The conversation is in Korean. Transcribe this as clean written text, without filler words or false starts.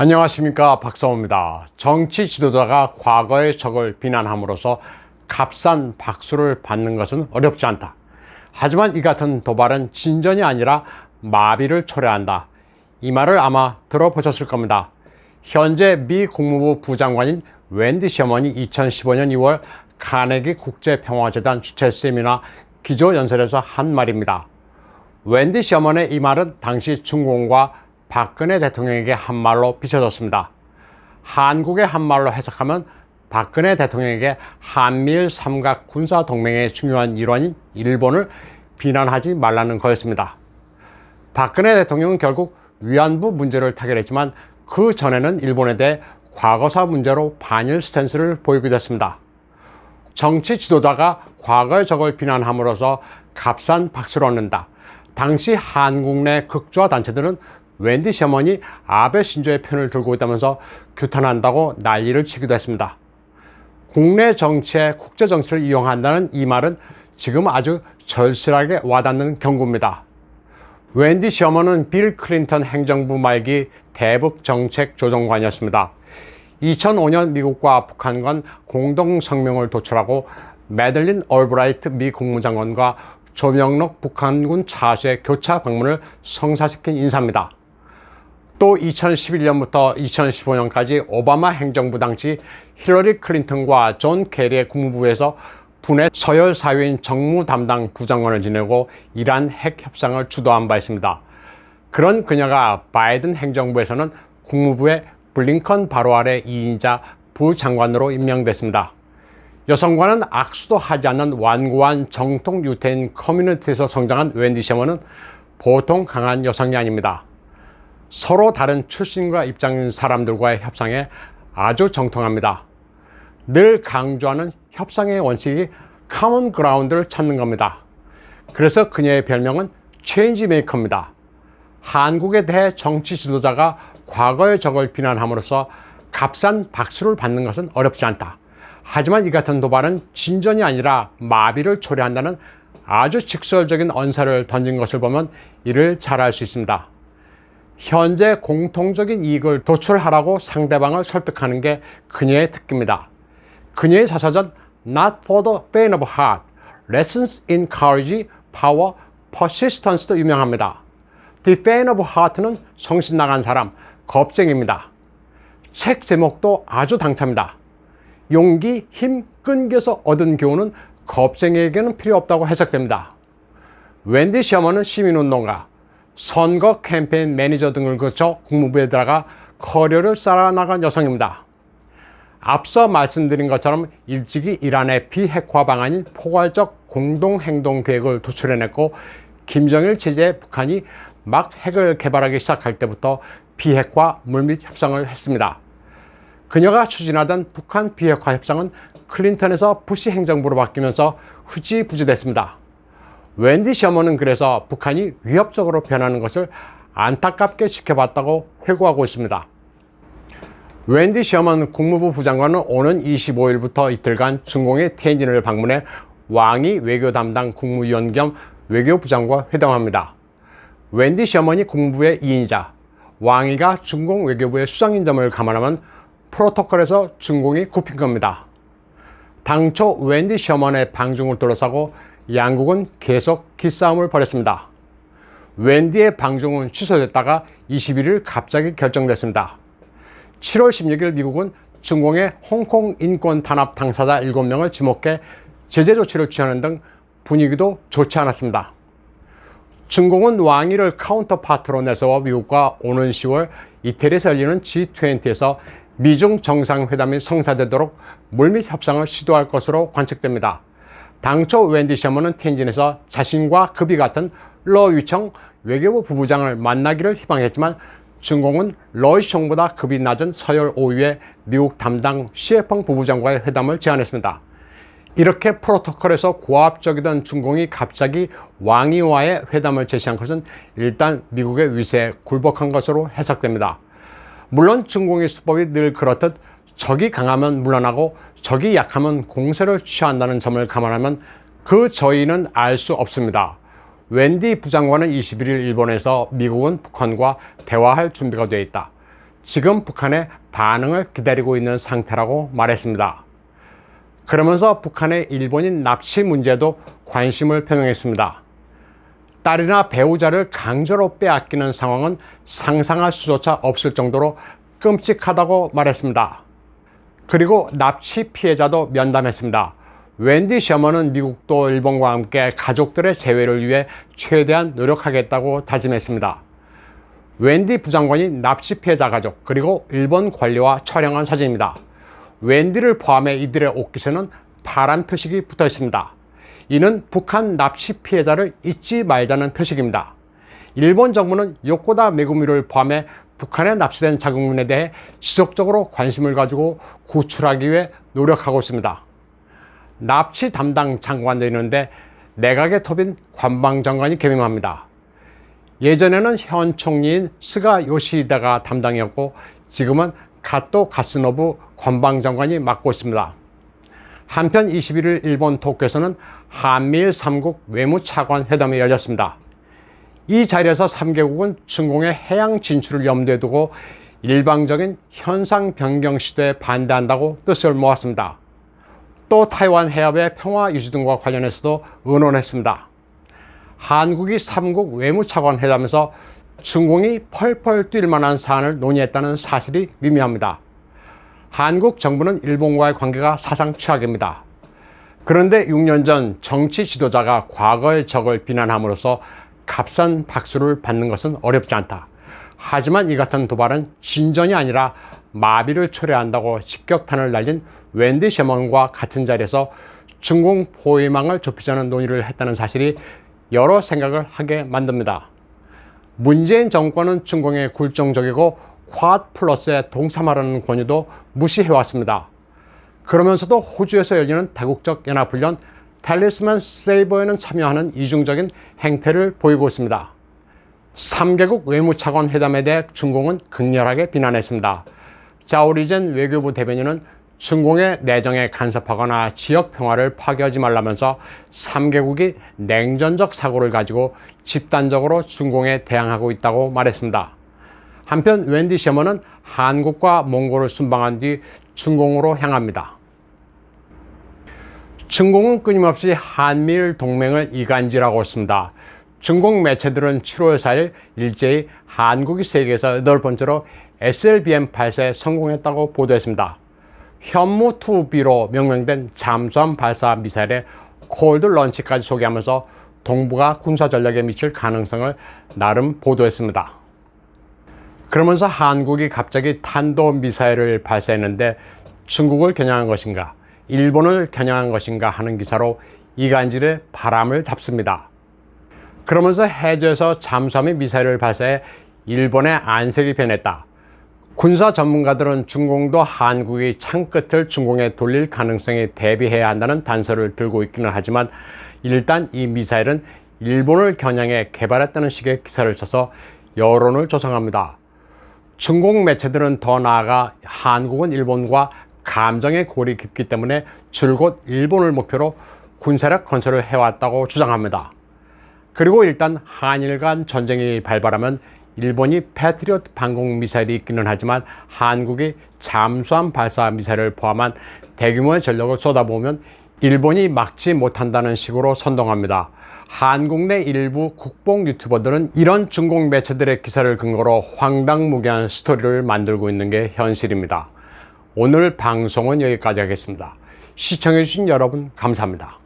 안녕하십니까, 박사호입니다. 정치 지도자가 과거의 적을 비난함으로써 값싼 박수를 받는 것은 어렵지 않다. 하지만 이 같은 도발은 진전이 아니라 마비를 초래한다. 이 말을 아마 들어보셨을 겁니다. 현재 미 국무부 부장관인 웬디 셔먼이 2015년 2월 카네기 국제평화재단 주최 세미나 기조연설에서 한 말입니다. 웬디 셔먼의 이 말은 당시 중공과 박근혜 대통령에게 한 말로 비춰졌습니다. 한국의 한 말로 해석하면 박근혜 대통령에게 한미일 삼각 군사 동맹의 중요한 일환인 일본을 비난하지 말라는 거였습니다. 박근혜 대통령은 결국 위안부 문제를 타결했지만 그 전에는 일본에 대해 과거사 문제로 반일 스탠스를 보이기도 했습니다. 정치 지도자가 과거의 적을 비난함으로써 값싼 박수를 얻는다. 당시 한국 내 극좌 단체들은 웬디 셔먼이 아베 신조의 편을 들고 있다면서 규탄한다고 난리를 치기도 했습니다. 국내 정치에 국제 정치를 이용한다는 이 말은 지금 아주 절실하게 와닿는 경고입니다. 웬디 셔먼은 빌 클린턴 행정부 말기 대북 정책 조정관이었습니다. 2005년 미국과 북한 간 공동 성명을 도출하고 매들린 얼브라이트 미 국무장관과 조명록 북한군 차수의 교차 방문을 성사시킨 인사입니다. 또 2011년부터 2015년까지 오바마 행정부 당시 힐러리 클린턴과 존 케리의 국무부에서 분해 서열 사회인 정무 담당 부장관을 지내고 이란 핵 협상을 주도한 바 있습니다. 그런 그녀가 바이든 행정부에서는 국무부의 블링컨 바로 아래 2인자 부장관으로 임명됐습니다. 여성과는 악수도 하지 않는 완고한 정통 유태인 커뮤니티에서 성장한 웬디 셔먼은 보통 강한 여성이 아닙니다. 서로 다른 출신과 입장인 사람들과의 협상에 아주 정통합니다. 늘 강조하는 협상의 원칙이 커먼 그라운드를 찾는 겁니다. 그래서 그녀의 별명은 체인지 메이커입니다. 한국에 대해 정치 지도자가 과거의 적을 비난함으로써 값싼 박수를 받는 것은 어렵지 않다. 하지만 이 같은 도발은 진전이 아니라 마비를 초래한다는 아주 직설적인 언사를 던진 것을 보면 이를 잘 알 수 있습니다. 현재 공통적인 이익을 도출하라고 상대방을 설득하는 게 그녀의 특기입니다. 그녀의 자서전 Not for the faint of heart, Lessons in Courage, Power, Persistance도 유명합니다. The faint of heart는 정신 나간 사람, 겁쟁입니다. 책 제목도 아주 당차입니다. 용기, 힘, 끈기에서 얻은 교훈은 겁쟁이에게는 필요 없다고 해석됩니다. 웬디 셔먼은 시민운동가, 선거 캠페인 매니저 등을 거쳐 국무부에 들어가 커리어를 쌓아나간 여성입니다. 앞서 말씀드린 것처럼 일찍이 이란의 비핵화 방안인 포괄적 공동행동계획을 도출해냈고 김정일 체제의 북한이 막 핵을 개발하기 시작할 때부터 비핵화 물밑 협상을 했습니다. 그녀가 추진하던 북한 비핵화 협상은 클린턴에서 부시 행정부로 바뀌면서 흐지부지됐습니다. 웬디 셔먼은 그래서 북한이 위협적으로 변하는 것을 안타깝게 지켜봤다고 회고하고 있습니다. 웬디 셔먼 국무부 부장관은 오는 25일부터 이틀간 중공의 텐진을 방문해 왕이 외교 담당 국무위원 겸 외교부장과 회담합니다. 웬디 셔먼이 국무부의 2인자, 왕이가 중공 외교부의 수장인 점을 감안하면 프로토콜에서 중공이 굽힌 겁니다. 당초 웬디 셔먼의 방중을 둘러싸고 양국은 계속 기싸움을 벌였습니다. 웬디의 방중은 취소됐다가 21일 갑자기 결정됐습니다. 7월 16일 미국은 중공의 홍콩 인권 탄압 당사자 7명을 지목해 제재 조치를 취하는 등 분위기도 좋지 않았습니다. 중공은 왕위를 카운터파트로 내세워 미국과 오는 10월 이태리에서 열리는 G20에서 미중 정상회담이 성사되도록 물밑 협상을 시도할 것으로 관측됩니다. 당초 웬디 셔먼은 텐진에서 자신과 급이 같은 러 위청 외교부 부부장을 만나기를 희망했지만 중공은 러 위청보다 급이 낮은 서열 5위의 미국 담당 시에펑 부부장과의 회담을 제안했습니다. 이렇게 프로토콜에서 고압적이던 중공이 갑자기 왕이와의 회담을 제시한 것은 일단 미국의 위세에 굴복한 것으로 해석됩니다. 물론 중공의 수법이 늘 그렇듯 적이 강하면 물러나고 적이 약하면 공세를 취한다는 점을 감안하면 그 저희는 알 수 없습니다. 웬디 부장관은 21일 일본에서 미국은 북한과 대화할 준비가 되어 있다. 지금 북한의 반응을 기다리고 있는 상태라고 말했습니다. 그러면서 북한의 일본인 납치 문제도 관심을 표명했습니다. 딸이나 배우자를 강제로 빼앗기는 상황은 상상할 수조차 없을 정도로 끔찍하다고 말했습니다. 그리고 납치 피해자도 면담했습니다. 웬디 셔먼은 미국도 일본과 함께 가족들의 재회를 위해 최대한 노력하겠다고 다짐했습니다. 웬디 부장관이 납치 피해자 가족 그리고 일본 관리와 촬영한 사진입니다. 웬디를 포함해 이들의 옷깃에는 파란 표식이 붙어 있습니다. 이는 북한 납치 피해자를 잊지 말자는 표식입니다. 일본 정부는 요코다 메구미를 포함해 북한에 납치된 자국민에 대해 지속적으로 관심을 가지고 구출하기 위해 노력하고 있습니다. 납치 담당 장관도 있는데 내각의 톱인 관방장관이 겸임합니다. 예전에는 현 총리인 스가 요시히데가 담당이었고 지금은 가토 가스노부 관방장관이 맡고 있습니다. 한편 21일 일본 도쿄에서는 한미일 3국 외무차관 회담이 열렸습니다. 이 자리에서 3개국은 중공의 해양 진출을 염두에 두고 일방적인 현상 변경 시도에 반대한다고 뜻을 모았습니다. 또 타이완 해협의 평화 유지 등과 관련해서도 의논했습니다. 한국이 3국 외무차관 회담에서 중공이 펄펄 뛸 만한 사안을 논의했다는 사실이 미미합니다. 한국 정부는 일본과의 관계가 사상 최악입니다. 그런데 6년 전 정치 지도자가 과거의 적을 비난함으로써 값싼 박수를 받는 것은 어렵지 않다. 하지만 이 같은 도발은 진전이 아니라 마비를 초래한다고 직격탄을 날린 웬디 셔먼과 같은 자리에서 중공 포위망을 좁히자는 논의를 했다는 사실이 여러 생각을 하게 만듭니다. 문재인 정권은 중공에 굴종적이고 쿼드 플러스에 동참하라는 권유도 무시해왔습니다. 그러면서도 호주에서 열리는 다국적 연합훈련 텔리스만 세이버에는 참여하는 이중적인 행태를 보이고 있습니다. 3개국 외무차관 회담에 대해 중공은 극렬하게 비난했습니다. 자오리젠 외교부 대변인은 중공의 내정에 간섭하거나 지역 평화를 파괴하지 말라면서 3개국이 냉전적 사고를 가지고 집단적으로 중공에 대항하고 있다고 말했습니다. 한편 웬디 셔먼은 한국과 몽골을 순방한 뒤 중공으로 향합니다. 중공은 끊임없이 한미일 동맹을 이간질하고 있습니다. 중공 매체들은 7월 4일 일제히 한국이 세계에서 8번째로 SLBM 발사에 성공했다고 보도했습니다. 현무2B로 명명된 잠수함 발사 미사일의 콜드 런치까지 소개하면서 동북아 군사 전략에 미칠 가능성을 나름 보도했습니다. 그러면서 한국이 갑자기 탄도미사일을 발사했는데 중국을 겨냥한 것인가, 일본을 겨냥한 것인가 하는 기사로 이간질의 바람을 잡습니다. 그러면서 해저에서 잠수함이 미사일을 발사해 일본의 안색이 변했다. 군사 전문가들은 중공도 한국이 창끝을 중공에 돌릴 가능성에 대비해야 한다는 단서를 들고 있기는 하지만 일단 이 미사일은 일본을 겨냥해 개발했다는 식의 기사를 써서 여론을 조성합니다. 중공 매체들은 더 나아가 한국은 일본과 감정의 골이 깊기 때문에 줄곧 일본을 목표로 군사력 건설을 해왔다고 주장합니다. 그리고 일단 한일 간 전쟁이 발발하면 일본이 패트리어트 방공 미사일이 있기는 하지만 한국이 잠수함 발사 미사일을 포함한 대규모의 전력을 쏟아부으면 일본이 막지 못한다는 식으로 선동합니다. 한국 내 일부 국뽕 유튜버들은 이런 중공 매체들의 기사를 근거로 황당무계한 스토리를 만들고 있는 게 현실입니다. 오늘 방송은 여기까지 하겠습니다. 시청해주신 여러분 감사합니다.